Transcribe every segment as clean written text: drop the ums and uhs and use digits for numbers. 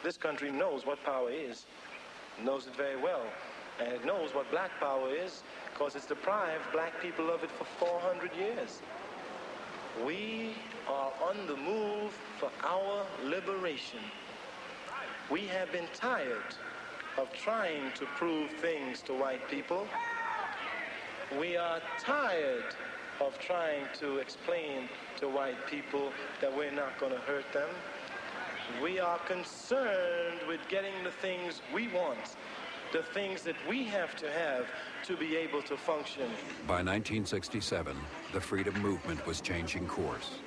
This country knows what power is, knows it very well, and it knows what black power is because it's deprived black people of it for 400 years. We are on the move for our liberation. We have been tired of trying to prove things to white people. We are tired of trying to explain to white people that we're not going to hurt them. We are concerned with getting the things we want, the things that we have to be able to function. By 1967, the freedom movement was changing course.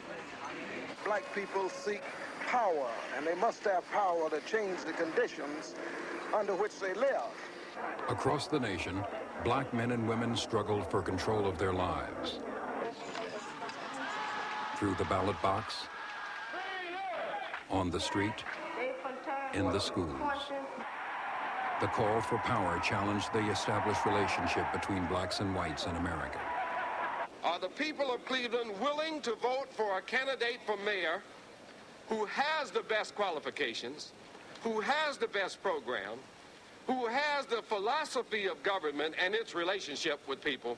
Black people seek power, and they must have power to change the conditions under which they live. Across the nation, black men and women struggled for control of their lives. Through the ballot box, on the street, in the schools. The call for power challenged the established relationship between blacks and whites in America. Are the people of Cleveland willing to vote for a candidate for mayor who has the best qualifications, who has the best program, who has the philosophy of government and its relationship with people,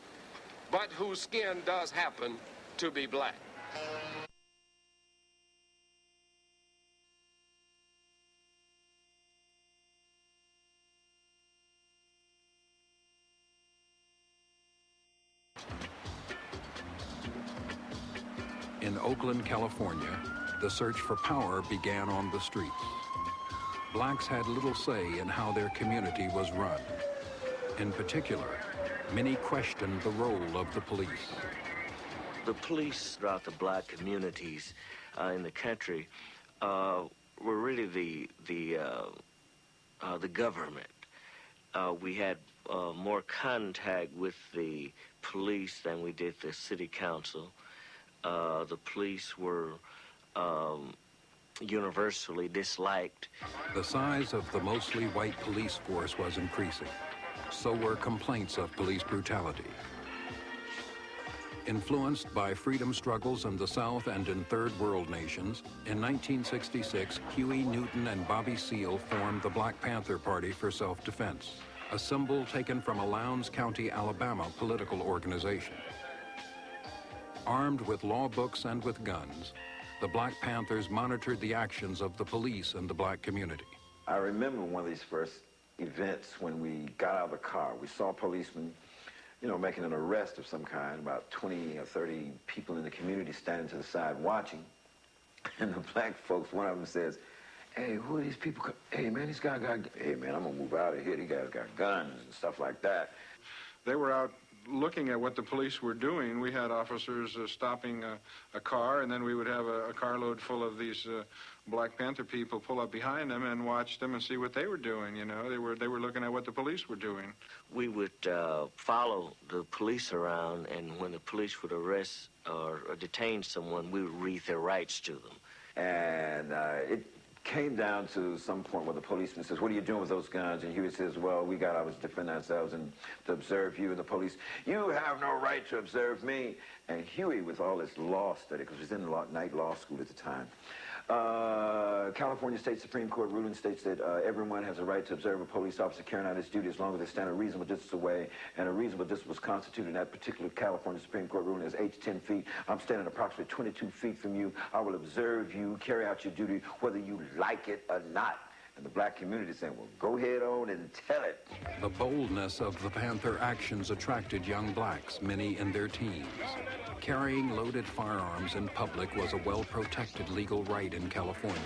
but whose skin does happen to be black? In Oakland, California, the search for power began on the streets. Blacks had little say in how their community was run. In particular, many questioned the role of the police. The police throughout the black communities in the country were really the government. We had more contact with the police than we did the city council. The police were universally disliked. The size of the mostly white police force was increasing. So were complaints of police brutality. Influenced by freedom struggles in the South and in third world nations, in 1966, Huey Newton and Bobby Seale formed the Black Panther Party for Self-Defense, a symbol taken from a Lowndes County, Alabama political organization. Armed with law books and with guns, the Black Panthers monitored the actions of the police in the black community. I remember one of these first events when we got out of the car. We saw policemen, making an arrest of some kind, about 20 or 30 people in the community standing to the side watching. And the black folks, one of them says, "Hey, who are these people? Hey, man, these guys got, hey, man, I'm gonna move out of here. These guys got guns and stuff like that." They were out looking at what the police were doing. We had officers stopping a car, and then we would have a carload full of these Black Panther people pull up behind them and watch them and see what they were doing. They were looking at what the police were doing. We would follow the police around, and when the police would arrest or detain someone, we would read their rights to them. And it came down to some point where the policeman says, "What are you doing with those guns?" And Huey says, "Well, we got ours to defend ourselves and to observe you." And the police, "You have no right to observe me." And Huey, with all his law study, because he was in night law school at the time, California State Supreme Court ruling states that everyone has a right to observe a police officer carrying out his duty as long as they stand a reasonable distance away, and a reasonable distance was constituted in that particular California Supreme Court ruling as 8 to 10 feet. I'm standing approximately 22 feet from you. I will observe you, carry out your duty, whether you like it or not. And the black community saying, "Well, go ahead on and tell it." The boldness of the Panther actions attracted young blacks, many in their teens. Carrying loaded firearms in public was a well-protected legal right in California.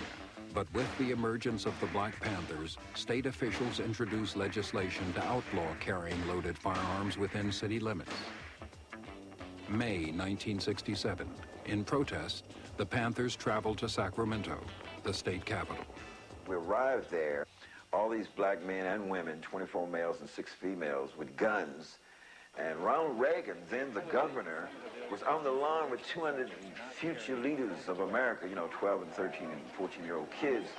But with the emergence of the Black Panthers, state officials introduced legislation to outlaw carrying loaded firearms within city limits. May 1967. In protest, the Panthers traveled to Sacramento, the state capital. We arrived there, all these black men and women, 24 males and 6 females with guns. And Ronald Reagan, then the governor, was on the lawn with 200 future leaders of America, 12 and 13 and 14-year-old kids.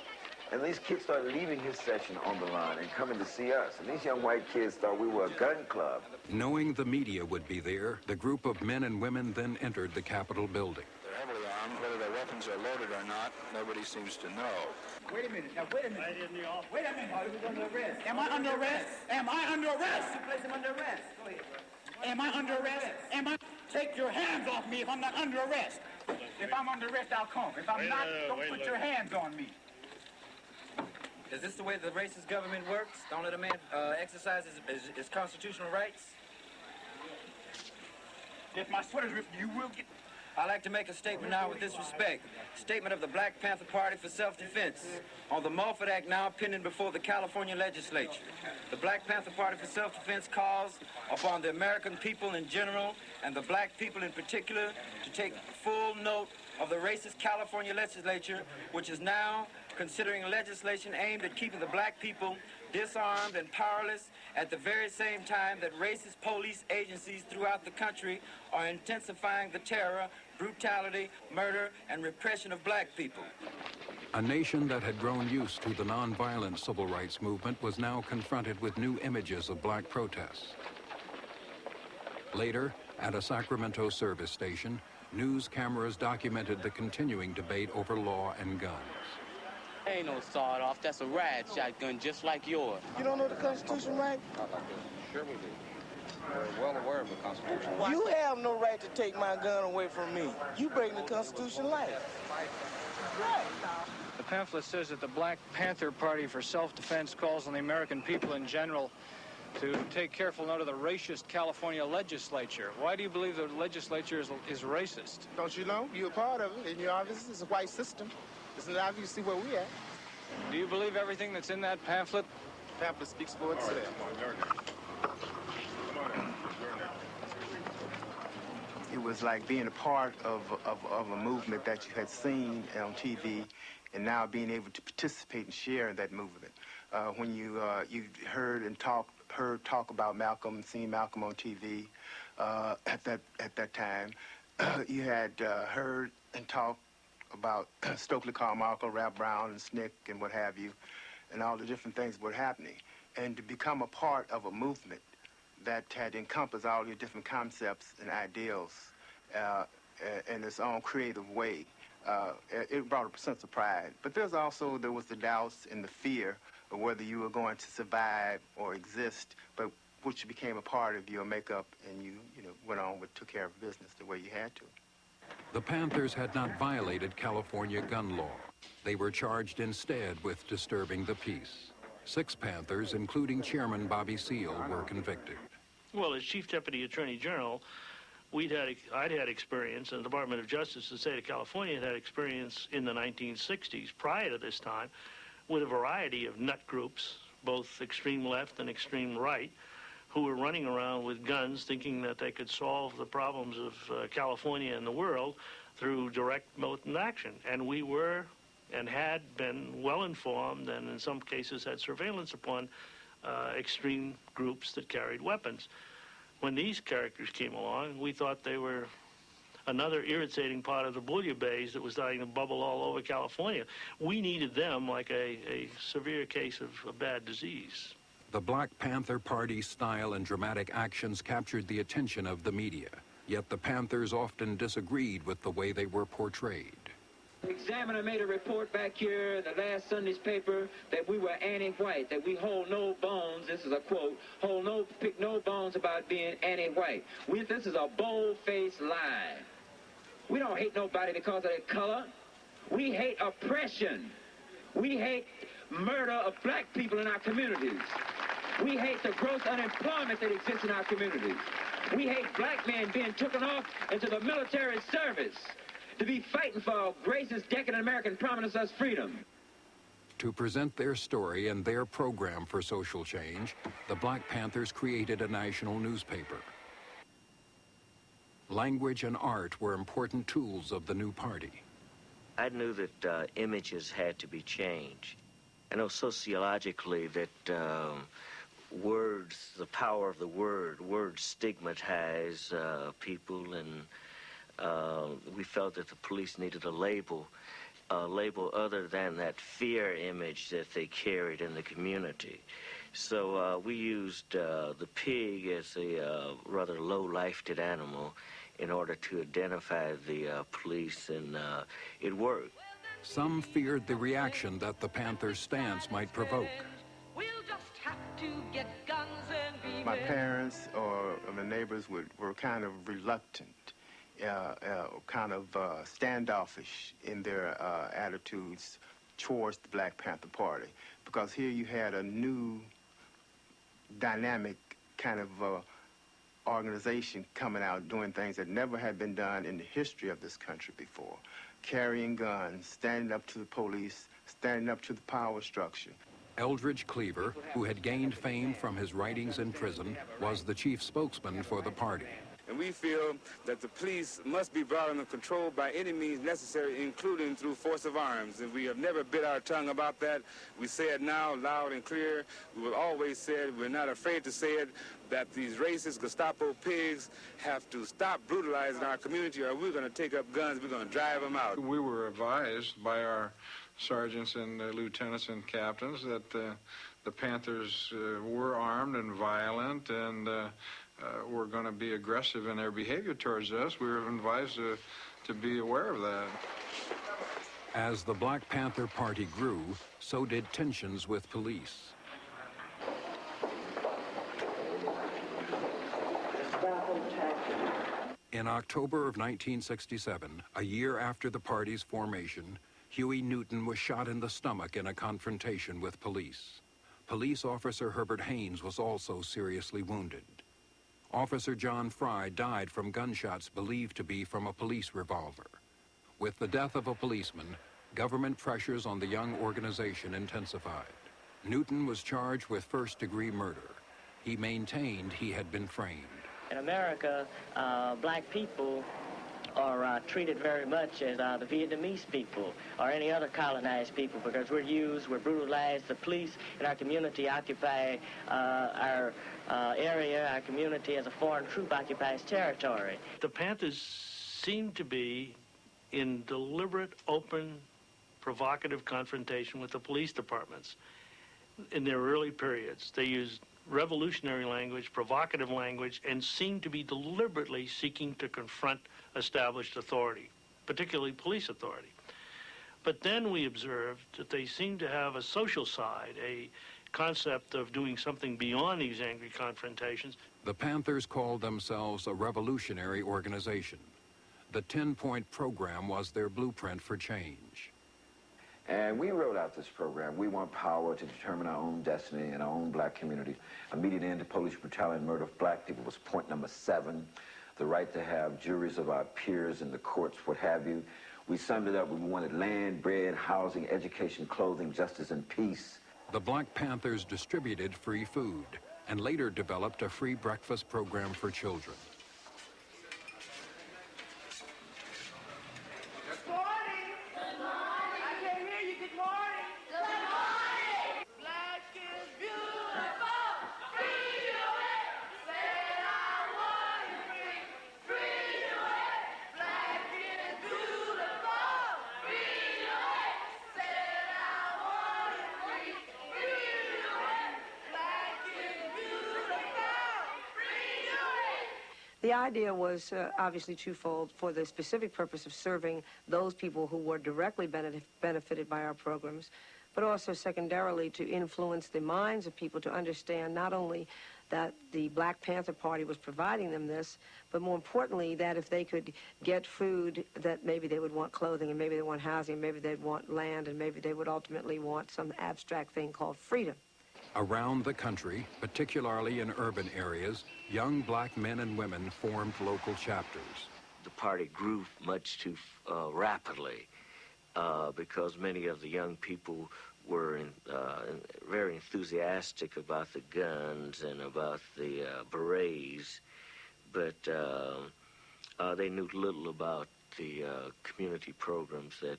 And these kids started leaving his section on the lawn and coming to see us. And these young white kids thought we were a gun club. Knowing the media would be there, the group of men and women then entered the Capitol building. They're heavily around. Whether their weapons are loaded or not, nobody seems to know. Wait a minute. Now, wait a minute. Right in the office. Wait a minute. He was under arrest. Am I under arrest? Am I under arrest? You place him under arrest. Go ahead. Am I under arrest? Am I? Take your hands off me if I'm not under arrest. If I'm under arrest, I'll come. If I'm not, don't put your hands on me. Is this the way the racist government works? Don't let a man exercise his constitutional rights? If my sweater's ripped, you will get... I'd like to make a statement now with this respect. Statement of the Black Panther Party for self-defense on the Mulford Act now pending before the California legislature. The Black Panther Party for self-defense calls upon the American people in general and the black people in particular to take full note of the racist California legislature, which is now considering legislation aimed at keeping the black people disarmed and powerless at the very same time that racist police agencies throughout the country are intensifying the terror, brutality, murder, and repression of black people. A nation that had grown used to the nonviolent civil rights movement was now confronted with new images of black protests. Later, at a Sacramento service station, news cameras documented the continuing debate over law and guns. Ain't no sawed-off. That's a ride shotgun just like yours. You don't know the Constitution, right? Sure we do. We're well aware of the Constitution. You have no right to take my gun away from me. You break the Constitution life. Right. The pamphlet says that the Black Panther Party for self-defense calls on the American people in general to take careful note of the racist California legislature. Why do you believe the legislature is racist? Don't you know? You're a part of it, and you're obviously it's a white system. It's not obvious to see where we at. Do you believe everything that's in that pamphlet? The pamphlet speaks for itself. It was like being a part of a movement that you had seen on TV, and now being able to participate and share in that movement. When you heard talk about Malcolm, seen Malcolm on TV at that time, you had heard and talked about Stokely Carmichael, Rap Brown, and SNCC, and what have you, and all the different things that were happening. And to become a part of a movement that had encompassed all your different concepts and ideals in its own creative way, it brought a sense of pride. But there was the doubts and the fear of whether you were going to survive or exist, but which became a part of your makeup, and you went on took care of business the way you had to. The Panthers had not violated California gun law. They were charged instead with disturbing the peace. 6 Panthers, including Chairman Bobby Seale, were convicted. Well, as Chief Deputy Attorney General, I'd had experience, and the Department of Justice of the state of California had experience in the 1960s, prior to this time, with a variety of nut groups, both extreme left and extreme right, who were running around with guns thinking that they could solve the problems of California and the world through direct militant action. And we were and had been well informed, and in some cases had surveillance upon extreme groups that carried weapons. When these characters came along, we thought they were another irritating part of the bouillabaisse that was starting to bubble all over California. We needed them like a severe case of a bad disease. The Black Panther Party's style and dramatic actions captured the attention of the media, yet the Panthers often disagreed with the way they were portrayed. The Examiner made a report back here in the last Sunday's paper that we were anti-white, that we hold no bones, this is a quote, pick no bones about being anti-white. This is a bold-faced lie. We don't hate nobody because of their color. We hate oppression. We hate murder of black people in our communities. We hate the gross unemployment that exists in our communities. We hate black men being taken off into the military service to be fighting for a racist, decadent American promising us freedom. To present their story and their program for social change, the Black Panthers created a national newspaper. Language and art were important tools of the new party. I knew that images had to be changed. I know sociologically that words, the power of the words stigmatize people, and we felt that the police needed a label other than that fear image that they carried in the community. So we used the pig as a rather low-lifted animal, in order to identify the police, and it worked. Some feared the reaction that the Panther's stance might provoke. We'll just have to get guns and be My parents or the neighbors were kind of reluctant, kind of standoffish in their attitudes towards the Black Panther Party, because here you had a new dynamic kind of organization coming out doing things that never had been done in the history of this country before. Carrying guns, standing up to the police, standing up to the power structure. Eldridge Cleaver, who had gained fame from his writings in prison, was the chief spokesman for the party. And we feel that the police must be brought under control by any means necessary, including through force of arms. And we have never bit our tongue about that. We say it now loud and clear. We will always say it. We're not afraid to say it, that these racist Gestapo pigs have to stop brutalizing our community, or we're going to take up guns, we're going to drive them out. We were advised by our sergeants and lieutenants and captains that the Panthers were armed and violent and were going to be aggressive in their behavior towards us. We were advised to be aware of that. As the Black Panther Party grew, so did tensions with police. In October of 1967, a year after the party's formation, Huey Newton was shot in the stomach in a confrontation with police. Police officer Herbert Haynes was also seriously wounded. Officer John Fry died from gunshots believed to be from a police revolver. With the death of a policeman, government pressures on the young organization intensified. Newton was charged with first-degree murder. He maintained he had been framed. In America, black people are treated very much as the Vietnamese people or any other colonized people, because we're brutalized. The police in our community occupy our area. Our community as a foreign troop occupies territory. The Panthers seem to be in deliberate, open, provocative confrontation with the police departments in their early periods. They used revolutionary language, provocative language, and seem to be deliberately seeking to confront established authority, particularly police authority. But then we observed that they seem to have a social side, a concept of doing something beyond these angry confrontations. The Panthers called themselves a revolutionary organization. The 10-point program was their blueprint for change. And we wrote out this program. We want power to determine our own destiny in our own black community. Immediate end to police brutality and murder of black people was point number 7. The right to have juries of our peers in the courts, what have you. We summed it up. We wanted land, bread, housing, education, clothing, justice, and peace. The Black Panthers distributed free food and later developed a free breakfast program for children. The idea was obviously twofold, for the specific purpose of serving those people who were directly benefited by our programs, but also secondarily to influence the minds of people to understand not only that the Black Panther Party was providing them this, but more importantly that if they could get food, that maybe they would want clothing, and maybe they want housing, and maybe they'd want land, and maybe they would ultimately want some abstract thing called freedom. Around the country, particularly in urban areas, young black men and women formed local chapters. The party grew much too rapidly because many of the young people were very enthusiastic about the guns and about the berets, but they knew little about the community programs that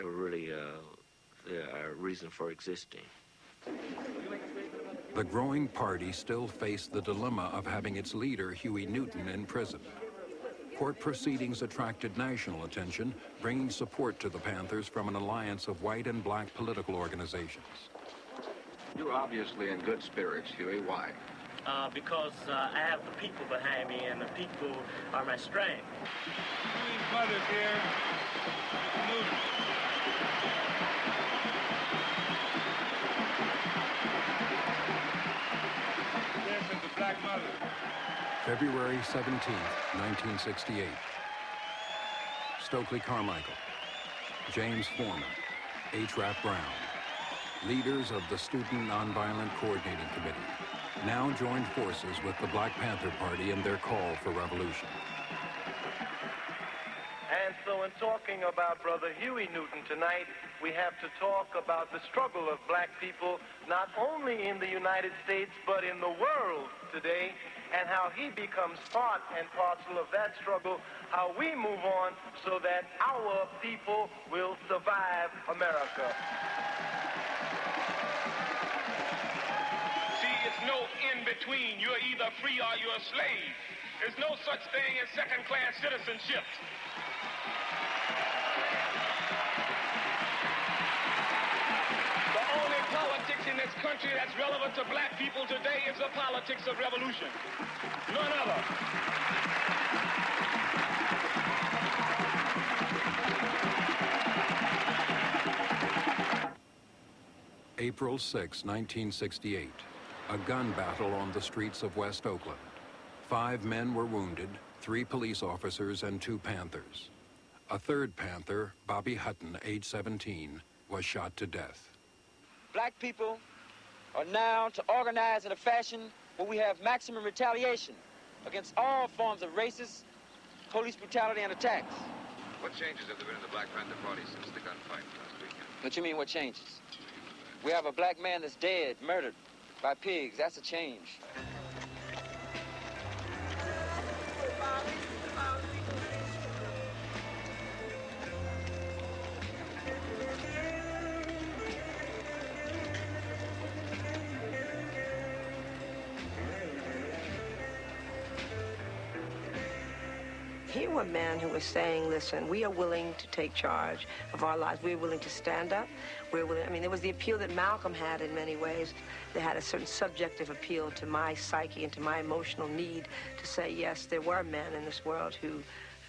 were really our reason for existing. The growing party still faced the dilemma of having its leader, Huey Newton, in prison. Court proceedings attracted national attention, bringing support to the Panthers from an alliance of white and black political organizations. You're obviously in good spirits, Huey. Why? because I have the people behind me, and the people are my strength. Huey's mother's here. Newton. This is the black mother. February 17th, 1968. Stokely Carmichael, James Foreman, H. Rap Brown, leaders of the Student Nonviolent Coordinating Committee, now joined forces with the Black Panther Party in their call for revolution. And so in talking about Brother Huey Newton tonight, we have to talk about the struggle of black people, not only in the United States, but in the world today, and how he becomes part and parcel of that struggle, how we move on so that our people will survive America. See, it's no in-between. You're either free or you're a slave. There's no such thing as second-class citizenship. The only politics in this country that's relevant to black people today is the politics of revolution. None other. April 6, 1968. A gun battle on the streets of West Oakland. 5 men were wounded, 3 police officers and 2 Panthers. A third Panther, Bobby Hutton, age 17, was shot to death. Black people are now to organize in a fashion where we have maximum retaliation against all forms of racist, police brutality, and attacks. What changes have there been in the Black Panther Party since the gunfight last weekend? What you mean, what changes? We have a black man that's dead, murdered by pigs. That's a change. Here were men who were saying, listen, we are willing to take charge of our lives. We're willing to stand up. We're willing, I mean, there was the appeal that Malcolm had in many ways. They had a certain subjective appeal to my psyche and to my emotional need to say, yes, there were men in this world who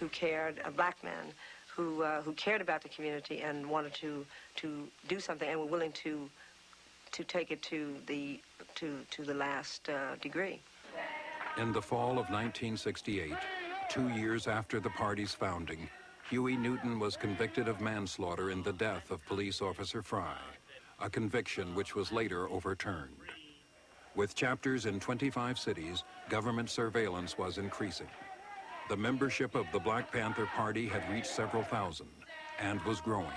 cared, black men, who cared about the community and wanted to do something and were willing to take it to the last degree. In the fall of 1968, 2 years after the party's founding, Huey Newton was convicted of manslaughter in the death of police officer Fry, a conviction which was later overturned. With chapters in 25 cities, government surveillance was increasing. The membership of the Black Panther Party had reached several thousand and was growing.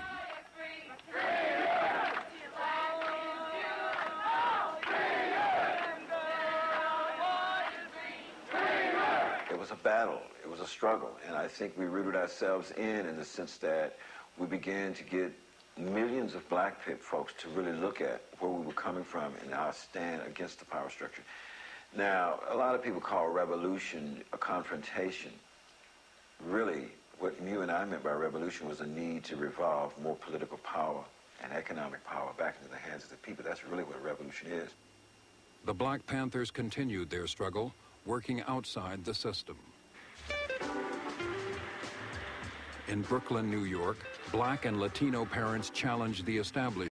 It was a battle. It was a struggle. And I think we rooted ourselves in the sense that we began to get millions of black folks to really look at where we were coming from and our stand against the power structure. Now, a lot of people call revolution a confrontation. Really, what you and I meant by revolution was a need to revolve more political power and economic power back into the hands of the people. That's really what a revolution is. The Black Panthers continued their struggle, working outside the system. In Brooklyn, New York, black and Latino parents challenged the establishment